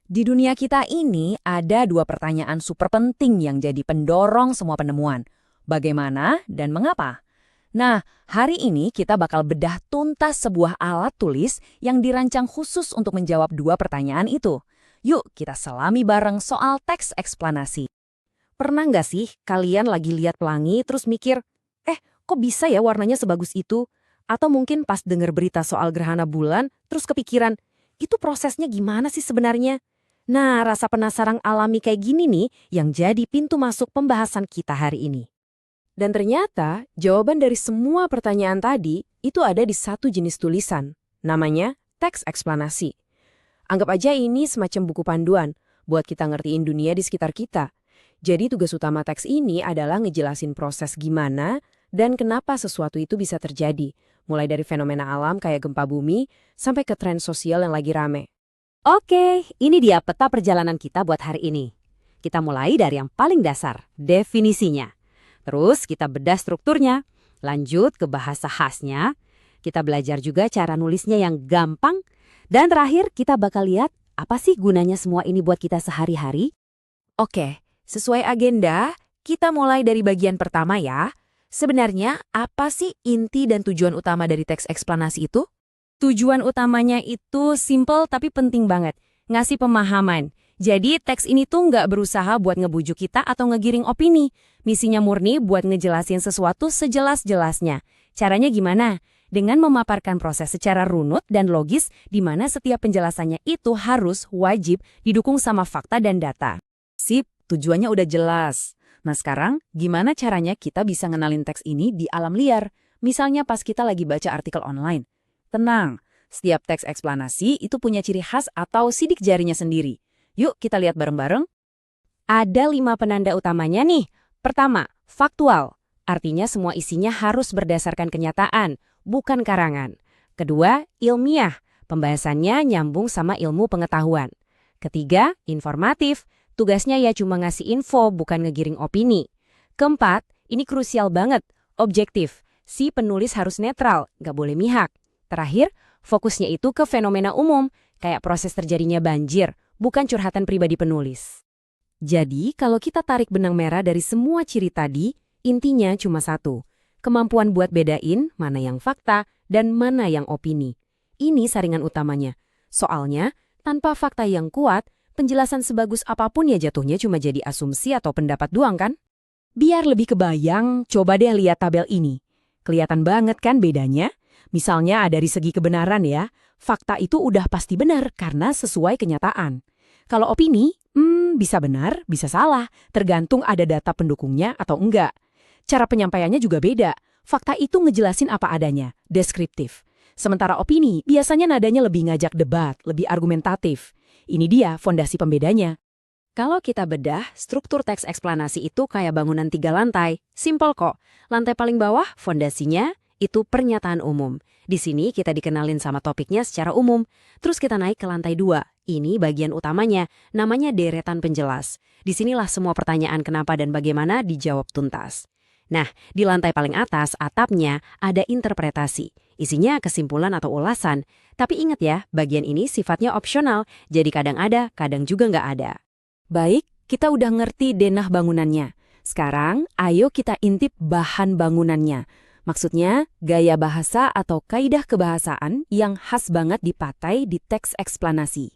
Di dunia kita ini ada dua pertanyaan super penting yang jadi pendorong semua penemuan. Bagaimana dan mengapa? Nah, hari ini kita bakal bedah tuntas sebuah alat tulis yang dirancang khusus untuk menjawab dua pertanyaan itu. Yuk kita selami bareng soal teks eksplanasi. Pernah nggak sih kalian lagi lihat pelangi terus mikir, kok bisa ya warnanya sebagus itu? Atau mungkin pas denger berita soal gerhana bulan terus kepikiran, itu prosesnya gimana sih sebenarnya? Nah, rasa penasaran alami kayak gini nih yang jadi pintu masuk pembahasan kita hari ini. Dan ternyata jawaban dari semua pertanyaan tadi itu ada di satu jenis tulisan, namanya teks eksplanasi. Anggap aja ini semacam buku panduan buat kita ngertiin dunia di sekitar kita. Jadi tugas utama teks ini adalah ngejelasin proses gimana dan kenapa sesuatu itu bisa terjadi, mulai dari fenomena alam kayak gempa bumi sampai ke tren sosial yang lagi rame. Oke, ini dia peta perjalanan kita buat hari ini. Kita mulai dari yang paling dasar, definisinya. Terus kita bedah strukturnya, lanjut ke bahasa khasnya, kita belajar juga cara nulisnya yang gampang, dan terakhir kita bakal lihat apa sih gunanya semua ini buat kita sehari-hari. Oke, sesuai agenda, kita mulai dari bagian pertama ya. Sebenarnya apa sih inti dan tujuan utama dari teks eksplanasi itu? Tujuan utamanya itu simple tapi penting banget, ngasih pemahaman. Jadi teks ini tuh nggak berusaha buat ngebujuk kita atau ngegiring opini. Misinya murni buat ngejelasin sesuatu sejelas-jelasnya. Caranya gimana? Dengan memaparkan proses secara runut dan logis di mana setiap penjelasannya itu harus wajib didukung sama fakta dan data. Sip, tujuannya udah jelas. Nah sekarang, gimana caranya kita bisa ngenalin teks ini di alam liar? Misalnya pas kita lagi baca artikel online. Tenang, setiap teks eksplanasi itu punya ciri khas atau sidik jarinya sendiri. Yuk kita lihat bareng-bareng. Ada 5 penanda utamanya nih. Pertama, faktual. Artinya semua isinya harus berdasarkan kenyataan, bukan karangan. Kedua, ilmiah. Pembahasannya nyambung sama ilmu pengetahuan. Ketiga, informatif. Tugasnya ya cuma ngasih info, bukan ngegiring opini. Keempat, ini krusial banget, objektif. Si penulis harus netral, nggak boleh mihak. Terakhir, fokusnya itu ke fenomena umum, kayak proses terjadinya banjir, bukan curhatan pribadi penulis. Jadi, kalau kita tarik benang merah dari semua ciri tadi, intinya cuma satu. Kemampuan buat bedain mana yang fakta dan mana yang opini. Ini saringan utamanya. Soalnya, tanpa fakta yang kuat, penjelasan sebagus apapun ya jatuhnya cuma jadi asumsi atau pendapat doang kan? Biar lebih kebayang, coba deh lihat tabel ini. Kelihatan banget kan bedanya? Misalnya dari segi kebenaran ya, fakta itu udah pasti benar karena sesuai kenyataan. Kalau opini, bisa benar, bisa salah, tergantung ada data pendukungnya atau enggak. Cara penyampaiannya juga beda. Fakta itu ngejelasin apa adanya, deskriptif. Sementara opini biasanya nadanya lebih ngajak debat, lebih argumentatif. Ini dia fondasi pembedanya. Kalau kita bedah, struktur teks eksplanasi itu kayak bangunan 3 lantai. Simple kok. Lantai paling bawah, fondasinya, itu pernyataan umum. Di sini kita dikenalin sama topiknya secara umum. Terus kita naik ke lantai 2. Ini bagian utamanya, namanya deretan penjelas. Disinilah semua pertanyaan kenapa dan bagaimana dijawab tuntas. Nah, di lantai paling atas, atapnya, ada interpretasi. Isinya kesimpulan atau ulasan. Tapi ingat ya, bagian ini sifatnya opsional, jadi kadang ada, kadang juga nggak ada. Baik, kita udah ngerti denah bangunannya. Sekarang, ayo kita intip bahan bangunannya. Maksudnya, gaya bahasa atau kaidah kebahasaan yang khas banget dipakai di teks eksplanasi.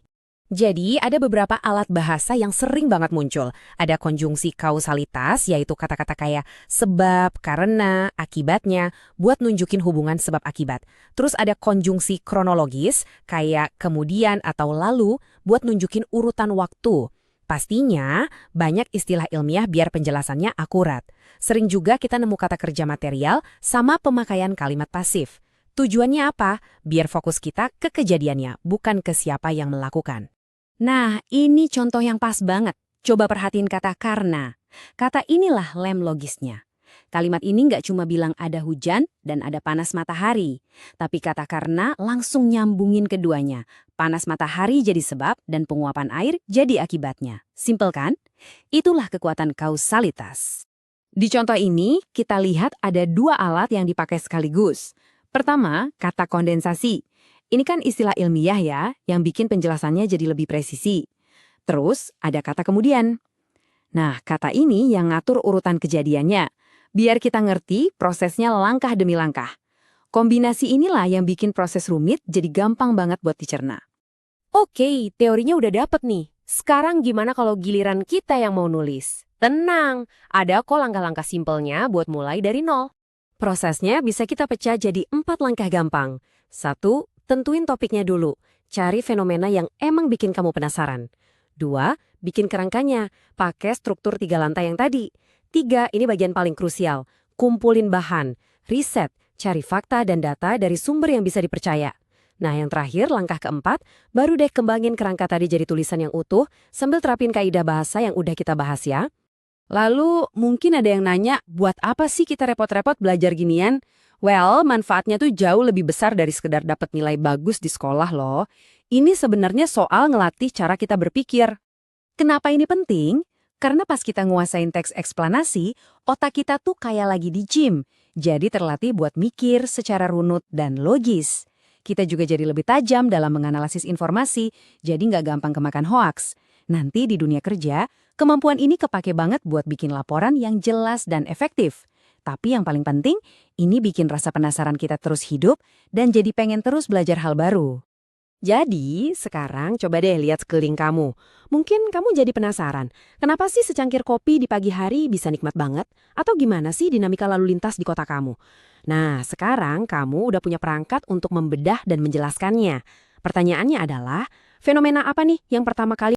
Jadi, ada beberapa alat bahasa yang sering banget muncul. Ada konjungsi kausalitas, yaitu kata-kata kayak sebab, karena, akibatnya, buat nunjukin hubungan sebab akibat. Terus ada konjungsi kronologis, kayak kemudian atau lalu, buat nunjukin urutan waktu. Pastinya, banyak istilah ilmiah biar penjelasannya akurat. Sering juga kita nemu kata kerja material sama pemakaian kalimat pasif. Tujuannya apa? Biar fokus kita ke kejadiannya, bukan ke siapa yang melakukan. Nah, ini contoh yang pas banget. Coba perhatiin kata karena. Kata inilah lem logisnya. Kalimat ini nggak cuma bilang ada hujan dan ada panas matahari. Tapi kata karena langsung nyambungin keduanya. Panas matahari jadi sebab dan penguapan air jadi akibatnya. Simpel kan? Itulah kekuatan kausalitas. Di contoh ini, kita lihat ada 2 alat yang dipakai sekaligus. Pertama, kata kondensasi. Ini kan istilah ilmiah ya, yang bikin penjelasannya jadi lebih presisi. Terus ada kata kemudian. Nah, kata ini yang ngatur urutan kejadiannya. Biar kita ngerti prosesnya langkah demi langkah. Kombinasi inilah yang bikin proses rumit jadi gampang banget buat dicerna. Oke, teorinya udah dapet nih. Sekarang gimana kalau giliran kita yang mau nulis? Tenang, ada kok langkah-langkah simpelnya buat mulai dari nol. Prosesnya bisa kita pecah jadi 4 langkah gampang. 1. Tentuin topiknya dulu. Cari fenomena yang emang bikin kamu penasaran. 2. Bikin kerangkanya. Pakai struktur 3 lantai yang tadi. 3. Ini bagian paling krusial. Kumpulin bahan. Riset. Cari fakta dan data dari sumber yang bisa dipercaya. Nah, yang terakhir, langkah keempat, baru deh kembangin kerangka tadi jadi tulisan yang utuh, sambil terapin kaidah bahasa yang udah kita bahas ya. Lalu, mungkin ada yang nanya, buat apa sih kita repot-repot belajar ginian? Well, manfaatnya tuh jauh lebih besar dari sekedar dapat nilai bagus di sekolah loh. Ini sebenarnya soal ngelatih cara kita berpikir. Kenapa ini penting? Karena pas kita nguasain teks eksplanasi, otak kita tuh kayak lagi di gym. Jadi terlatih buat mikir secara runut dan logis. Kita juga jadi lebih tajam dalam menganalisis informasi, jadi nggak gampang kemakan hoaks. Nanti di dunia kerja, kemampuan ini kepake banget buat bikin laporan yang jelas dan efektif. Tapi yang paling penting, ini bikin rasa penasaran kita terus hidup dan jadi pengen terus belajar hal baru. Jadi, sekarang coba deh lihat sekeliling kamu. Mungkin kamu jadi penasaran, kenapa sih secangkir kopi di pagi hari bisa nikmat banget? Atau gimana sih dinamika lalu lintas di kota kamu? Nah, sekarang kamu udah punya perangkat untuk membedah dan menjelaskannya. Pertanyaannya adalah, fenomena apa nih yang pertama kali